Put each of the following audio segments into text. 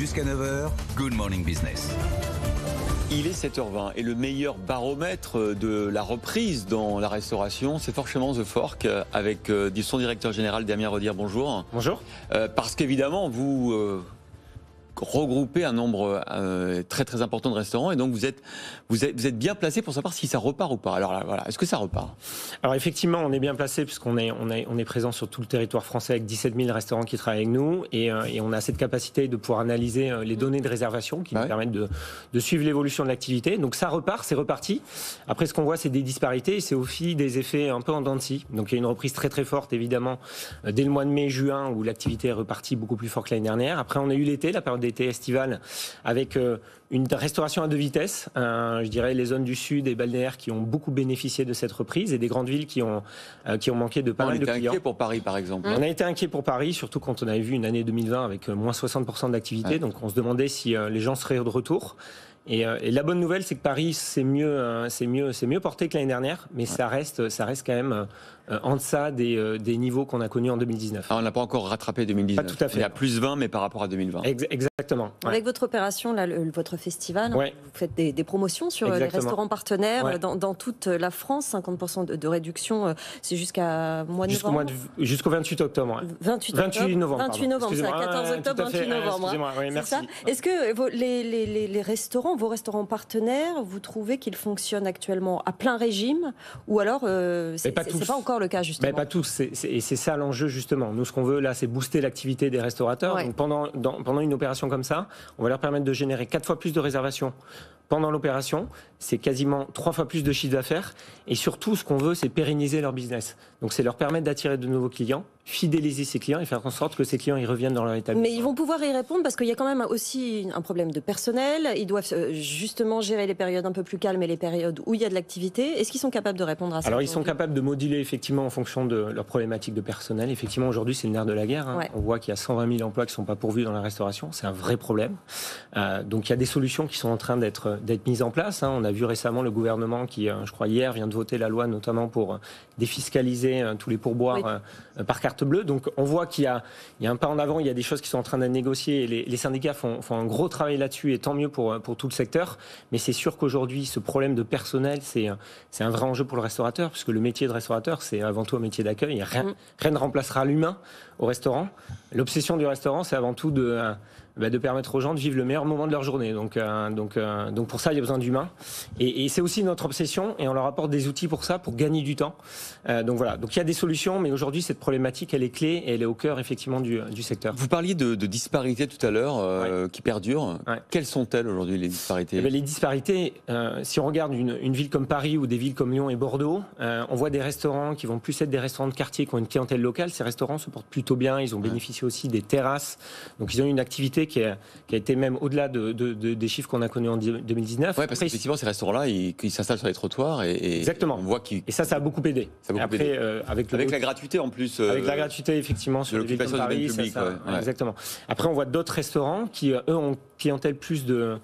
Jusqu'à 9h, Good Morning Business. Il est 7h20 et le meilleur baromètre de la reprise dans la restauration, c'est forcément The Fork avec son directeur général Damien Redir. Bonjour. Bonjour. Parce qu'évidemment, vous regroupez un nombre très très important de restaurants et donc vous êtes bien placé pour savoir si ça repart ou pas. Alors là, voilà, est-ce que ça repart ? Alors effectivement, on est bien placé puisqu'on est présent sur tout le territoire français avec 17 000 restaurants qui travaillent avec nous et on a cette capacité de pouvoir analyser les données de réservation qui nous permettent de suivre l'évolution de l'activité. Donc ça repart, c'est reparti. Après, ce qu'on voit, c'est des disparités et c'est au fil des effets un peu en dents de scie. Donc il y a une reprise très très forte évidemment dès le mois de mai-juin où l'activité est repartie beaucoup plus fort que l'année dernière. Après, on a eu l'été, la période d'été estivale avec une restauration à deux vitesses. Je dirais les zones du sud et balnéaires qui ont beaucoup bénéficié de cette reprise et des grandes villes qui ont manqué de pas mal de clients. On était inquiet pour Paris par exemple. On a été inquiet pour Paris, surtout quand on avait vu une année 2020 avec moins 60% d'activité. Ouais. Donc on se demandait si les gens seraient de retour. Et la bonne nouvelle, c'est que Paris, c'est mieux porté que l'année dernière, mais ça reste quand même en deçà des niveaux qu'on a connus en 2019. Ah, on n'a pas encore rattrapé 2019. Pas tout à fait. Il y a plus 20, mais par rapport à 2020. Exactement. Ouais. Avec votre opération, là, votre festival, vous faites des promotions sur les restaurants partenaires dans toute la France. 50% de réduction, c'est jusqu'à mois de novembre. Jusqu'au 28 octobre. 28 novembre. 28 novembre, c'est à 14 octobre, 28 novembre. Excusez-moi, oui, merci. Ça. Est-ce que les restaurants, vos restaurants partenaires, vous trouvez qu'ils fonctionnent actuellement à plein régime ou alors c'est pas encore le cas justement? Mais pas tous, et c'est ça l'enjeu justement. Nous, ce qu'on veut là, c'est booster l'activité des restaurateurs. Ouais. Donc pendant une opération comme ça, on va leur permettre de générer 4 fois plus de réservations. Pendant l'opération, c'est quasiment 3 fois plus de chiffre d'affaires. Et surtout, ce qu'on veut, c'est pérenniser leur business. Donc, c'est leur permettre d'attirer de nouveaux clients, fidéliser ces clients et faire en sorte que ces clients y reviennent dans leur établissement. Mais ils vont pouvoir y répondre parce qu'il y a quand même aussi un problème de personnel. Ils doivent justement gérer les périodes un peu plus calmes et les périodes où il y a de l'activité. Est-ce qu'ils sont capables de répondre à ça? Alors, ils sont capables de moduler effectivement en fonction de leur problématique de personnel. Effectivement, aujourd'hui, c'est le nerf de la guerre. Ouais. On voit qu'il y a 120 000 emplois qui ne sont pas pourvus dans la restauration. C'est un vrai problème. Donc, il y a des solutions qui sont en train d'être mises en place. On a vu récemment le gouvernement qui, je crois hier, vient de voter la loi notamment pour défiscaliser tous les pourboires par carte bleue. Donc on voit qu'il y a un pas en avant, il y a des choses qui sont en train de négocier. Et les syndicats font un gros travail là-dessus et tant mieux pour tout le secteur. Mais c'est sûr qu'aujourd'hui, ce problème de personnel, c'est un vrai enjeu pour le restaurateur, puisque le métier de restaurateur, c'est avant tout un métier d'accueil. Rien ne remplacera l'humain au restaurant. L'obsession du restaurant, c'est avant tout de permettre aux gens de vivre le meilleur moment de leur journée. Donc pour ça, il y a besoin d'humains. Et c'est aussi notre obsession, et on leur apporte des outils pour ça, pour gagner du temps. Donc voilà. Donc il y a des solutions, mais aujourd'hui, cette problématique, elle est clé et elle est au cœur effectivement du secteur. Vous parliez de disparités tout à l'heure qui perdurent. Ouais. Quelles sont-elles aujourd'hui, les disparités? Les disparités, si on regarde une ville comme Paris ou des villes comme Lyon et Bordeaux, on voit des restaurants qui vont plus être des restaurants de quartier qui ont une clientèle locale. Ces restaurants se portent plutôt bien. Ils ont bénéficié aussi des terrasses. Donc ils ont une activité qui a été même au-delà des chiffres qu'on a connus en 2019. Oui, parce qu'effectivement, ces restaurants-là, ils s'installent sur les trottoirs exactement. On voit qu'ils... Et ça a beaucoup aidé. Avec la gratuité en plus. Avec la gratuité, effectivement, sur les villes comme Paris. Public, exactement. Après, on voit d'autres restaurants qui, eux, ont clientèle plus de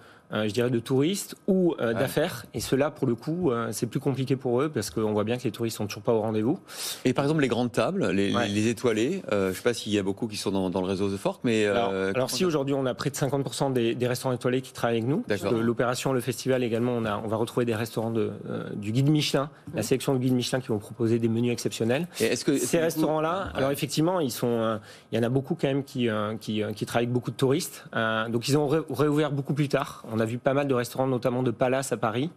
touristes ou d'affaires. Et ceux-là, pour le coup, c'est plus compliqué pour eux parce qu'on voit bien que les touristes sont toujours pas au rendez-vous. Et par exemple, les grandes tables, les étoilés, je sais pas s'il y a beaucoup qui sont dans le réseau The Fork, mais... Alors si aujourd'hui, on a près de 50% des restaurants étoilés qui travaillent avec nous. L'opération, le festival également, on va retrouver des restaurants du guide Michelin, la sélection du guide Michelin qui vont proposer des menus exceptionnels. Et est-ce que ces restaurants-là, alors effectivement, il y en a beaucoup quand même qui travaillent avec beaucoup de touristes. Donc ils ont réouvert beaucoup plus tard. On a vu pas mal de restaurants, notamment de Palace à Paris,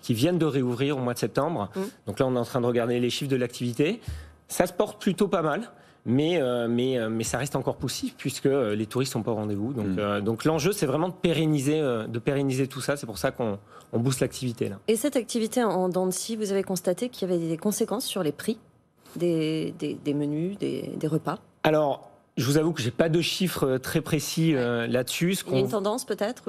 qui viennent de réouvrir au mois de septembre. Donc là, on est en train de regarder les chiffres de l'activité. Ça se porte plutôt pas mal, mais ça reste encore poussif puisque les touristes sont pas au rendez-vous. Donc l'enjeu, c'est vraiment de pérenniser tout ça. C'est pour ça qu'on booste l'activité là. Et cette activité en dents de scie, vous avez constaté qu'il y avait des conséquences sur les prix des menus, des repas? Alors, je vous avoue que j'ai pas de chiffres très précis là-dessus. Il y a une tendance peut-être?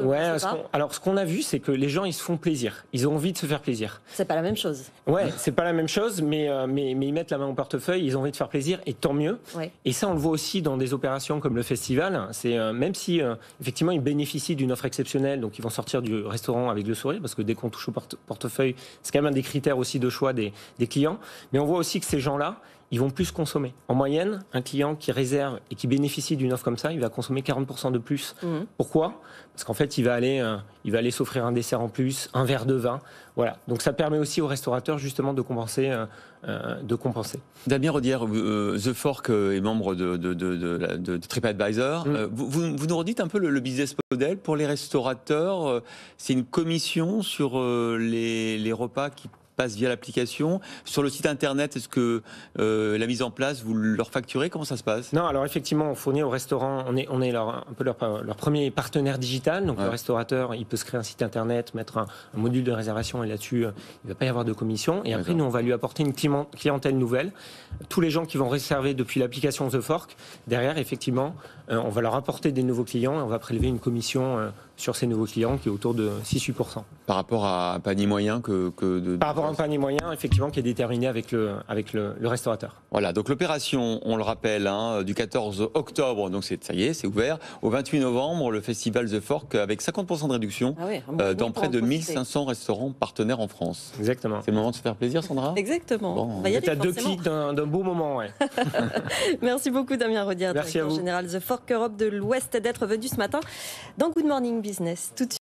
Alors ce qu'on a vu, c'est que les gens ils se font plaisir. Ils ont envie de se faire plaisir. C'est pas la même chose. Ouais, c'est pas la même chose, mais ils mettent la main au portefeuille. Ils ont envie de faire plaisir et tant mieux. Ouais. Et ça, on le voit aussi dans des opérations comme le festival. C'est même si effectivement ils bénéficient d'une offre exceptionnelle, donc ils vont sortir du restaurant avec le sourire parce que dès qu'on touche au portefeuille, c'est quand même un des critères aussi de choix des clients. Mais on voit aussi que ces gens-là, ils vont plus consommer. En moyenne, un client qui réserve et qui bénéficie d'une offre comme ça, il va consommer 40% de plus. Pourquoi ? Parce qu'en fait, il va aller s'offrir un dessert en plus, un verre de vin. Voilà. Donc ça permet aussi aux restaurateurs justement de compenser. Damien Rodière, The Fork est membre de TripAdvisor. Vous nous redites un peu le business model pour les restaurateurs. C'est une commission sur les repas qui passe via l'application. Sur le site internet, est-ce que la mise en place, vous leur facturez? Comment ça se passe? Non, alors effectivement, on fournit aux restaurants, on est un peu leur premier partenaire digital. Donc le restaurateur, il peut se créer un site internet, mettre un module de réservation et là-dessus, il ne va pas y avoir de commission. Et après, nous, on va lui apporter une clientèle nouvelle. Tous les gens qui vont réserver depuis l'application The Fork, derrière, effectivement, on va leur apporter des nouveaux clients et on va prélever une commission sur ces nouveaux clients qui est autour de 6-8%. Par rapport à un panier moyen Par rapport à un panier moyen, effectivement, qui est déterminé avec le restaurateur. Voilà, donc l'opération, on le rappelle, du 14 octobre, donc ça y est, c'est ouvert, au 28 novembre, le festival The Fork avec 50% de réduction dans près de 1500 restaurants partenaires en France. Exactement. C'est le moment de se faire plaisir, Sandra? Exactement. Bon. On va y aller, à 2 clics d'un beau moment, ouais. Merci beaucoup, Damien Rodière, directeur général The Fork Europe de l'Ouest, d'être venu ce matin dans Good Morning Business. Tout de suite.